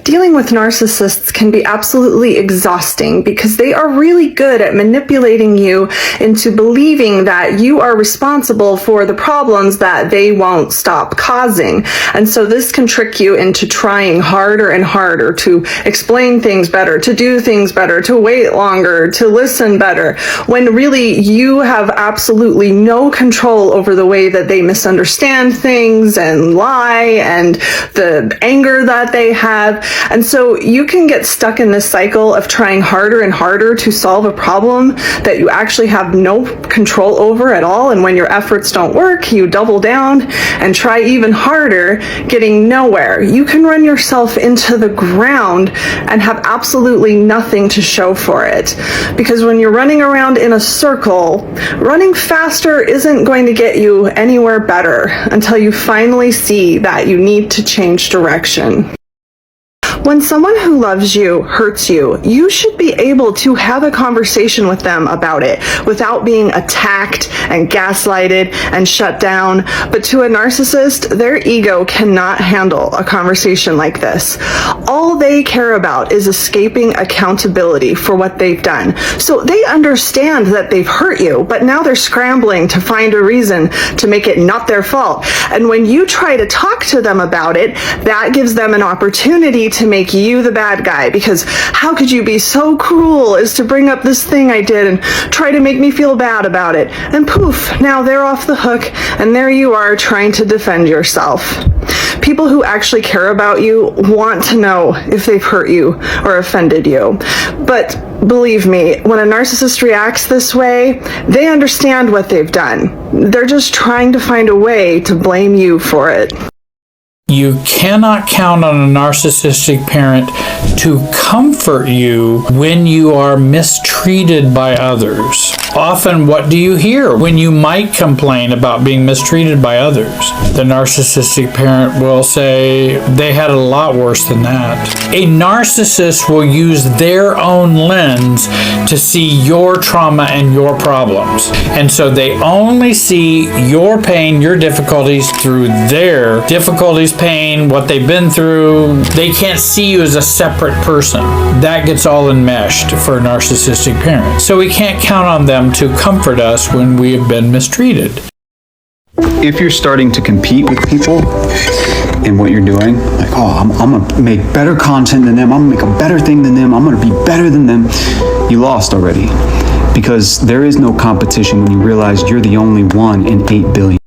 Dealing with narcissists can be absolutely exhausting because they are really good at manipulating you into believing that you are responsible for the problems that they won't stop causing. And so this can trick you into trying harder and harder to explain things better, to do things better, to wait longer, to listen better, when really you have absolutely no control over the way that they misunderstand things and lie and the anger that they have. And so you can get stuck in this cycle of trying harder and harder to solve a problem that you actually have no control over at all. And when your efforts don't work, you double down and try even harder, getting nowhere. You can run yourself into the ground and have absolutely nothing to show for it. Because when you're running around in a circle, running faster isn't going to get you anywhere better until you finally see that you need to change direction. When someone who loves you hurts you, you should be able to have a conversation with them about it without being attacked and gaslighted and shut down. But to a narcissist, their ego cannot handle a conversation like this. All they care about is escaping accountability for what they've done. So they understand that they've hurt you, but now they're scrambling to find a reason to make it not their fault. And when you try to talk to them about it, that gives them an opportunity to make you the bad guy, because how could you be so cruel as to bring up this thing I did and try to make me feel bad about it? And poof, now they're off the hook, and there you are trying to defend yourself. People who actually care about you want to know if they've hurt you or offended you. But believe me, when a narcissist reacts this way, they understand what they've done. They're just trying to find a way to blame you for it. You cannot count on a narcissistic parent to comfort you when you are mistreated by others. Often, what do you hear when you might complain about being mistreated by others? The narcissistic parent will say, they had a lot worse than that. A narcissist will use their own lens to see your trauma and your problems. And so they only see your pain, your difficulties through their difficulties, pain, what they've been through. They can't see you as a separate person. That gets all enmeshed for a narcissistic parent. So we can't count on them to comfort us when we have been mistreated. If you're starting to compete with people in what you're doing, like, oh, I'm gonna make better content than them, I'm gonna make a better thing than them, I'm gonna be better than them, you lost already. Because there is no competition when you realize you're the only one in 8 billion.